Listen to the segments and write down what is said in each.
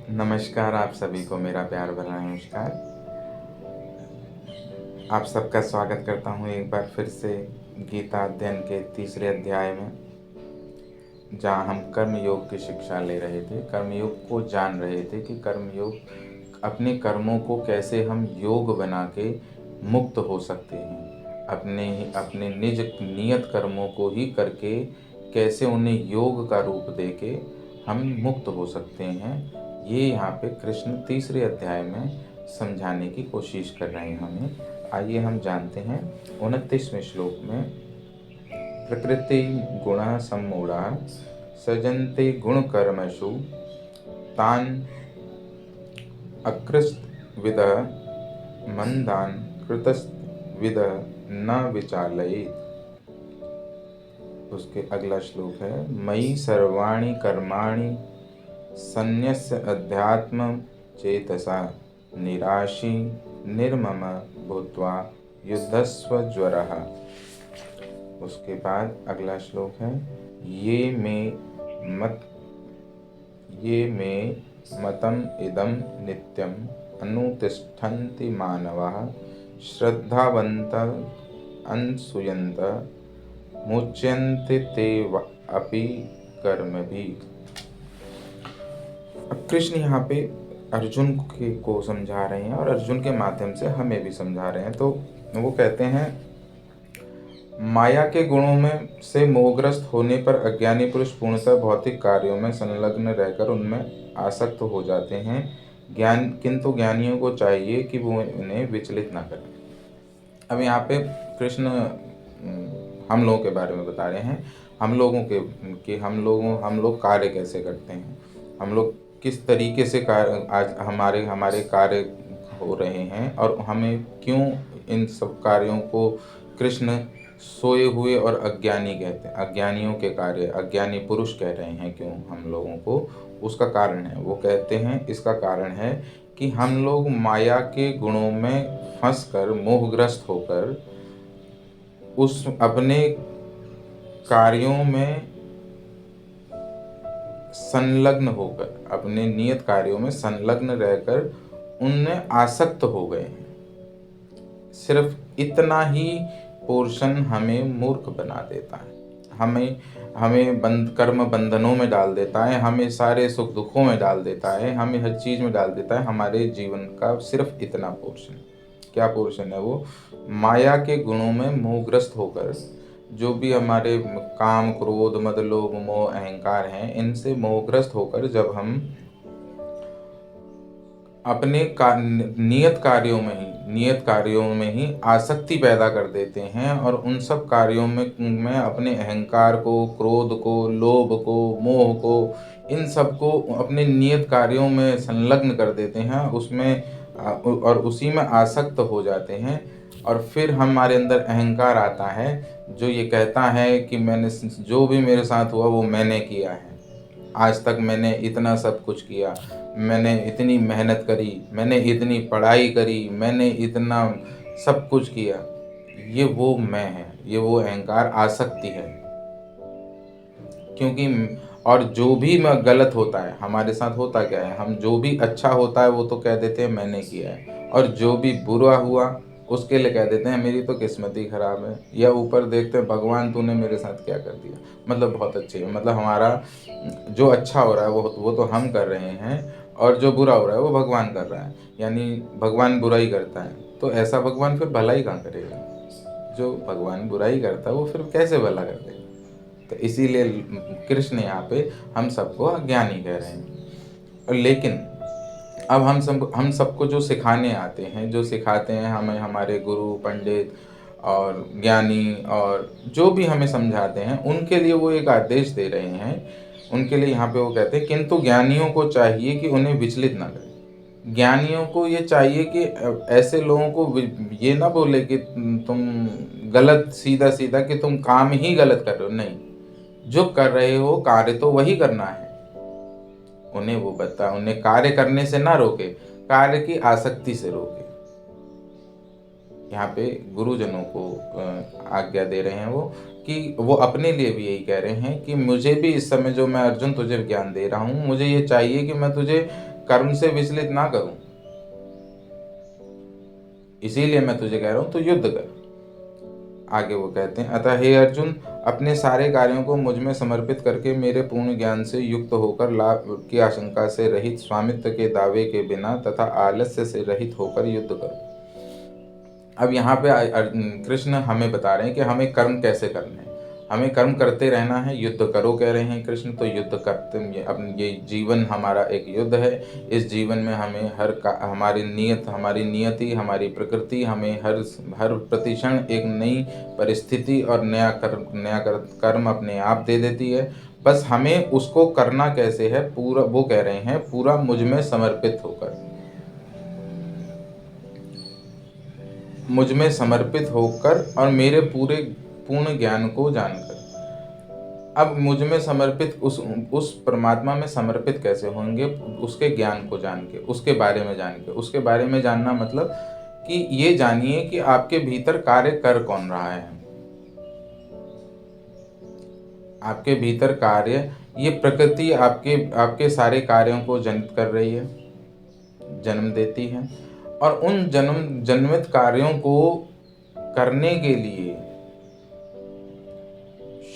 नमस्कार, आप सभी को मेरा प्यार भरा नमस्कार। आप सबका स्वागत करता हूँ एक बार फिर से गीता अध्ययन के तीसरे अध्याय में, जहाँ हम कर्मयोग की शिक्षा ले रहे थे। कर्मयोग को जान रहे थे कि कर्मयोग अपने कर्मों को कैसे हम योग बना के मुक्त हो सकते हैं। अपने निज नियत कर्मों को ही करके कैसे उन्हें योग का रूप देके हम मुक्त हो सकते हैं, ये यहाँ पे कृष्ण तीसरे अध्याय में समझाने की कोशिश कर रहे हैं हमें। आइए हम जानते हैं 29वें श्लोक में, प्रकृति गुण सम्मूढ़ा सजन्ते गुण कर्मसु तान अकृत विद मंदान कृतस्त विद न विचालयेत्। उसके अगला श्लोक है, मयि सर्वाणि कर्माणि सन्न्यस्य अध्यात्म चेतसा निराशी निर्मम भूत्वा युद्धस्व ज्वरः। उसके बाद अगला श्लोक है, ये मे मतम इदम नित्यम अनुतिष्ठन्ति मानवाः श्रद्धावन्त अनसूयन्त मुच्यन्ते ते अपि कर्मभिः। अब कृष्ण यहाँ पे अर्जुन को समझा रहे हैं और अर्जुन के माध्यम से हमें भी समझा रहे हैं। तो वो कहते हैं, माया के गुणों में से मोहग्रस्त होने पर अज्ञानी पुरुष पूर्णतः भौतिक कार्यों में संलग्न रहकर उनमें आसक्त हो जाते हैं। किंतु ज्ञानियों को चाहिए कि वो उन्हें विचलित ना करें। अब यहाँ पे कृष्ण हम लोगों के बारे में बता रहे हैं, हम लोगों के कि हम लोग कार्य कैसे करते हैं, हम लोग किस तरीके से कार्य आज हमारे कार्य हो रहे हैं, और हमें क्यों इन सब कार्यों को कृष्ण सोए हुए और अज्ञानी कहते हैं। अज्ञानियों के कार्य अज्ञानी पुरुष कह रहे हैं क्यों हम लोगों को, उसका कारण है। वो कहते हैं इसका कारण है कि हम लोग माया के गुणों में फंसकर मोहग्रस्त होकर उस अपने कार्यों में संलग्न होकर, अपने नियत कार्यों में संलग्न रहकर उनमें आसक्त हो गए हैं। सिर्फ इतना ही पोर्शन हमें मूर्ख बना देता है, हमें कर्म बंधनों में डाल देता है, हमें सारे सुख दुखों में डाल देता है, हमें हर चीज़ में डाल देता है। हमारे जीवन का सिर्फ इतना पोर्शन, क्या पोर्शन है वो, माया के गुणों में मोहग्रस्त होकर, जो भी हमारे काम क्रोध मद लोभ मोह अहंकार हैं, इनसे मोहग्रस्त होकर जब हम अपने नियत कार्यों में ही आसक्ति पैदा कर देते हैं, और उन सब कार्यों में अपने अहंकार को, क्रोध को, लोभ को, मोह को, इन सब को अपने नियत कार्यों में संलग्न कर देते हैं, उसमें और उसी में आसक्त हो जाते हैं। और फिर हमारे अंदर अहंकार आता है, जो ये कहता है कि मैंने जो भी मेरे साथ हुआ वो मैंने किया है, आज तक मैंने इतना सब कुछ किया, मैंने इतनी मेहनत करी, मैंने इतनी पढ़ाई करी, मैंने इतना सब कुछ किया। ये वो मैं है, ये वो अहंकार आसक्ति है। क्योंकि और जो भी गलत होता है हमारे साथ, होता क्या है, हम जो भी अच्छा होता है वो तो कह देते हैं मैंने किया है, और जो भी बुरा हुआ उसके लिए कह देते हैं मेरी तो किस्मत ही खराब है, या ऊपर देखते हैं भगवान तूने मेरे साथ क्या कर दिया। मतलब बहुत अच्छे है, मतलब हमारा जो अच्छा हो रहा है वो तो हम कर रहे हैं, और जो बुरा हो रहा है वो भगवान कर रहा है, यानी भगवान बुराई करता है। तो ऐसा भगवान फिर भलाई कहाँ करेगा, जो भगवान बुराई करता है वो फिर कैसे भला कर देगा। तो इसीलिए कृष्ण यहाँ पे हम सबको अज्ञानी कह रहे हैं। और लेकिन अब हम सबको जो सिखाने आते हैं, जो सिखाते हैं हमें हमारे गुरु पंडित और ज्ञानी, और जो भी हमें समझाते हैं, उनके लिए वो एक आदेश दे रहे हैं। उनके लिए यहाँ पे वो कहते हैं, किंतु ज्ञानियों को चाहिए कि उन्हें विचलित ना करें। ज्ञानियों को ये चाहिए कि ऐसे लोगों को ये ना बोले कि तुम गलत, सीधा सीधा कि तुम काम ही गलत कर रहे हो, नहीं, जो कर रहे हो कार्य तो वही करना है। उन्हें कार्य करने से ना रोके, कार्य की आसक्ति से रोके। यहाँ पे गुरुजनों को आज्ञा दे रहे हैं वो, कि वो अपने लिए भी यही कह रहे हैं कि मुझे भी इस समय, जो मैं अर्जुन तुझे ज्ञान दे रहा हूँ, मुझे ये चाहिए कि मैं तुझे कर्म से विचलित ना करूं, इसीलिए मैं तुझे कह रहा हूं, तो युद्ध कर। आगे वो कहते हैं, अतः हे अर्जुन, अपने सारे कार्यों को मुझ में समर्पित करके मेरे पूर्ण ज्ञान से युक्त होकर लाभ की आशंका से रहित, स्वामित्व के दावे के बिना तथा आलस्य से रहित होकर युद्ध करो। अब यहाँ पे कृष्ण हमें बता रहे हैं कि हमें कर्म कैसे करने हैं। हमें कर्म करते रहना है, युद्ध करो कह रहे हैं कृष्ण, तो युद्ध करते, ये जीवन हमारा एक युद्ध है। इस जीवन में हमें हमारी नियति, हमारी प्रकृति हमें हर प्रतिक्षण एक नई परिस्थिति और नया कर्म अपने आप दे देती है। बस हमें उसको करना कैसे है, पूरा वो कह रहे हैं, पूरा मुझ में समर्पित होकर, मुझ में समर्पित होकर और मेरे पूरे पूर्ण ज्ञान को जानकर। अब मुझ में समर्पित, उस परमात्मा में समर्पित कैसे होंगे? उसके ज्ञान को जान के, उसके बारे में जान के। उसके बारे में जानना मतलब कि ये जानिए कि आपके भीतर कार्य कर कौन रहा है। आपके भीतर कार्य, ये प्रकृति आपके सारे कार्यों को जनित कर रही है, जन्म देती है, और उन जन्मित कार्यों को करने के लिए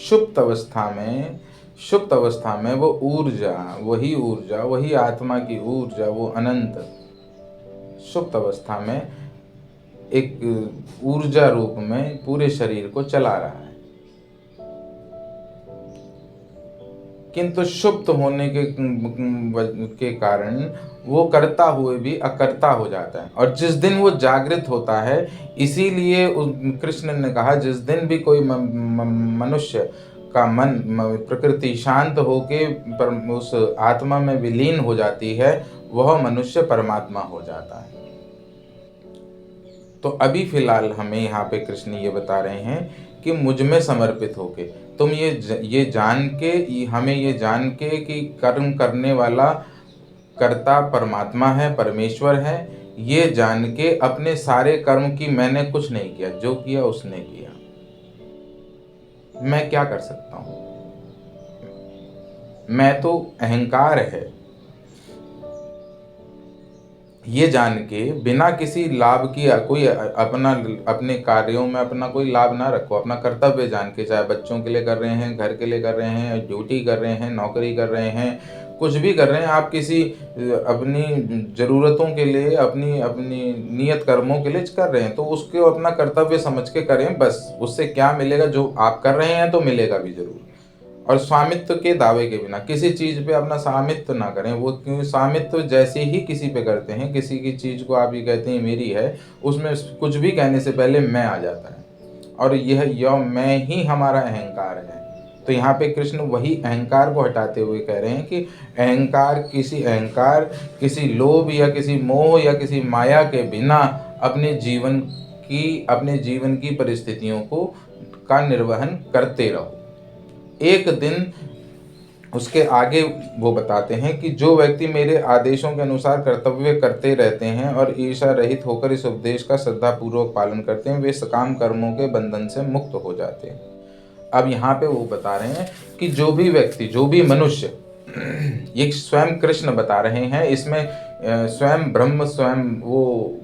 सुप्त अवस्था में वो ऊर्जा, वही आत्मा की ऊर्जा, वो अनंत सुप्त अवस्था में एक ऊर्जा रूप में पूरे शरीर को चला रहा है। किंतु सुप्त होने के कारण वो करता हुए भी अकर्ता हो जाता है। और जिस दिन वो जागृत होता है, इसीलिए कृष्ण ने कहा, जिस दिन भी कोई मनुष्य का मन, प्रकृति शांत होके उस आत्मा में विलीन हो जाती है, वह मनुष्य परमात्मा हो जाता है। तो अभी फिलहाल हमें यहाँ पे कृष्ण ये बता रहे हैं कि मुझ में समर्पित होके, तुम ये जान के, हमें ये जान के कि कर्म करने वाला कर्ता परमात्मा है, परमेश्वर है, ये जान के अपने सारे कर्म की मैंने कुछ नहीं किया, जो किया उसने किया, मैं क्या कर सकता हूं, मैं तो अहंकार है, ये जान के बिना किसी लाभ की कोई अपने कार्यों में अपना कोई लाभ ना रखो। अपना कर्तव्य जान के, चाहे बच्चों के लिए कर रहे हैं, घर के लिए कर रहे हैं, ड्यूटी कर रहे हैं, नौकरी कर रहे हैं, कुछ भी कर रहे हैं, आप किसी अपनी ज़रूरतों के लिए, अपनी नियत कर्मों के लिए कर रहे हैं, तो उसको अपना कर्तव्य समझ के करें। बस उससे क्या मिलेगा, जो आप कर रहे हैं तो मिलेगा भी ज़रूर। और स्वामित्व के दावे के बिना किसी चीज़ पे अपना स्वामित्व ना करें। वो क्यों? स्वामित्व जैसे ही किसी पे करते हैं, किसी की चीज़ को आप ये कहते हैं मेरी है, उसमें कुछ भी कहने से पहले मैं आ जाता है, और यह मैं ही हमारा अहंकार है। तो यहाँ पे कृष्ण वही अहंकार को हटाते हुए कह रहे हैं कि अहंकार किसी लोभ या किसी मोह या किसी माया के बिना अपने जीवन की परिस्थितियों का निर्वहन करते रहो। एक दिन उसके आगे वो बताते हैं कि जो व्यक्ति मेरे आदेशों के अनुसार कर्तव्य करते रहते हैं और ईर्ष्या रहित होकर इस उपदेश का श्रद्धापूर्वक पालन करते हैं, वे सकाम कर्मों के बंधन से मुक्त हो जाते हैं। अब यहाँ पे वो बता रहे हैं कि जो भी व्यक्ति, जो भी मनुष्य, ये स्वयं कृष्ण बता रहे हैं, इसमें स्वयं ब्रह्म, स्वयं वो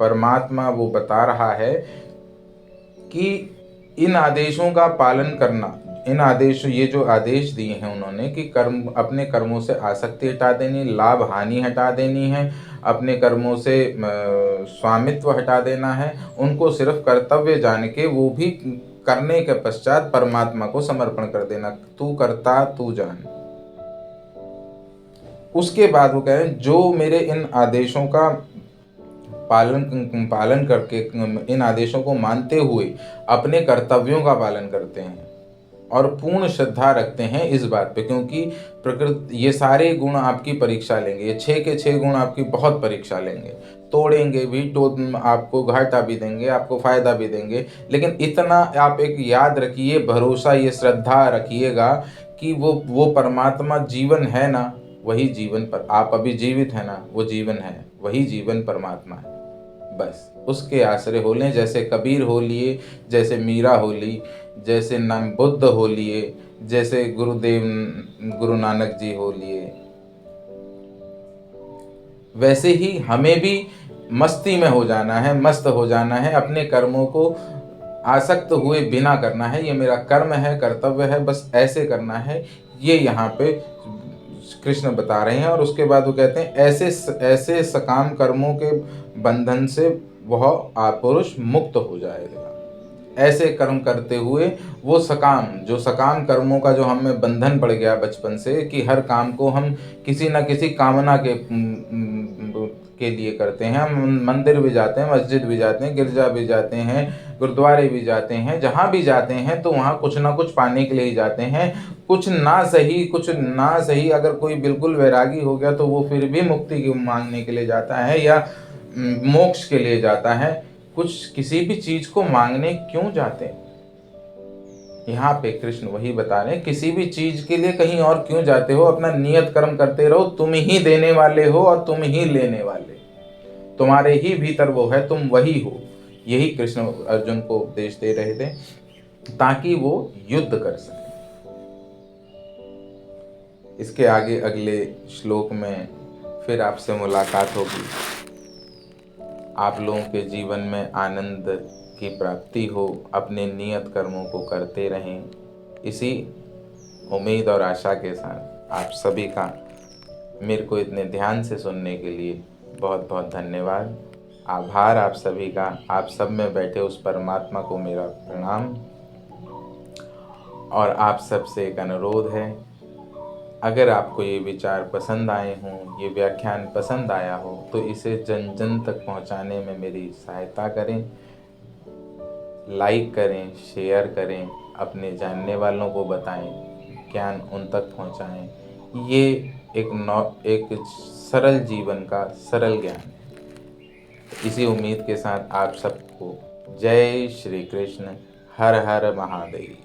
परमात्मा वो बता रहा है कि इन आदेशों का पालन करना, ये जो आदेश दिए हैं उन्होंने कि अपने कर्मों से आसक्ति हटा देनी, लाभ हानि हटा देनी है, अपने कर्मों से स्वामित्व हटा देना है, उनको सिर्फ कर्तव्य जान के वो भी करने के पश्चात परमात्मा को समर्पण कर देना। तू करता तू जान। उसके बाद वो कह रहे हैं, जो मेरे इन आदेशों का पालन करके, इन आदेशों को मानते हुए अपने कर्तव्यों का पालन करते हैं और पूर्ण श्रद्धा रखते हैं इस बात पे, क्योंकि प्रकृति, ये सारे गुण आपकी परीक्षा लेंगे, ये 6 के 6 गुण आपकी बहुत परीक्षा लेंगे, तोड़ेंगे भी, तो आपको घाटा भी देंगे, आपको फायदा भी देंगे। लेकिन इतना आप एक याद रखिए, भरोसा, ये श्रद्धा रखिएगा कि वो परमात्मा जीवन है ना, वही जीवन पर आप अभी जीवित है ना, वो जीवन है, वही जीवन परमात्मा है। बस उसके आश्रय हो लें, जैसे कबीर हो लिए, जैसे मीरा हो ली, जैसे नाम बुद्ध हो लिए, जैसे गुरु नानक जी हो लिए। वैसे ही हमें भी मस्ती में हो जाना है, मस्त हो जाना है, अपने कर्मों को आसक्त हुए बिना करना है। ये मेरा कर्म है, कर्तव्य है, बस ऐसे करना है। ये यहाँ पे कृष्ण बता रहे हैं। और उसके बाद वो कहते हैं ऐसे सकाम कर्मों के बंधन से वह पुरुष मुक्त हो जाएगा। ऐसे कर्म करते हुए वो सकाम कर्मों का जो हमें बंधन पड़ गया बचपन से, कि हर काम को हम किसी न किसी कामना के लिए करते हैं। हम मंदिर भी जाते हैं, मस्जिद भी जाते हैं, गिरजा भी जाते हैं, गुरुद्वारे भी जाते हैं, जहाँ भी जाते हैं तो वहाँ कुछ ना कुछ पाने के लिए ही जाते हैं। कुछ ना सही अगर कोई बिल्कुल वैरागी हो गया तो वो फिर भी मुक्ति की मांगने के लिए जाता है, या मोक्ष के लिए जाता है। कुछ किसी भी चीज को मांगने क्यों जाते हैं? यहाँ पे कृष्ण वही बता रहे हैं, किसी भी चीज के लिए कहीं और क्यों जाते हो? अपना नियत कर्म करते रहो। तुम ही देने वाले हो और तुम ही लेने वाले, तुम्हारे ही भीतर वो है, तुम वही हो। यही कृष्ण अर्जुन को उपदेश दे रहे थे, ताकि वो युद्ध कर सके। इसके आगे अगले श्लोक में फिर आपसे मुलाकात होगी। आप लोगों के जीवन में आनंद की प्राप्ति हो, अपने नियत कर्मों को करते रहें। इसी उम्मीद और आशा के साथ आप सभी का मेरे को इतने ध्यान से सुनने के लिए बहुत बहुत धन्यवाद। आभार आप सभी का। आप सब में बैठे उस परमात्मा को मेरा प्रणाम। और आप सबसे एक अनुरोध है, अगर आपको ये विचार पसंद आए हों, ये व्याख्यान पसंद आया हो, तो इसे जन जन तक पहुंचाने में मेरी सहायता करें। लाइक करें, शेयर करें, अपने जानने वालों को बताएं, ज्ञान उन तक पहुंचाएं। ये एक सरल जीवन का सरल ज्ञान है। इसी उम्मीद के साथ आप सबको जय श्री कृष्ण। हर हर महादेव।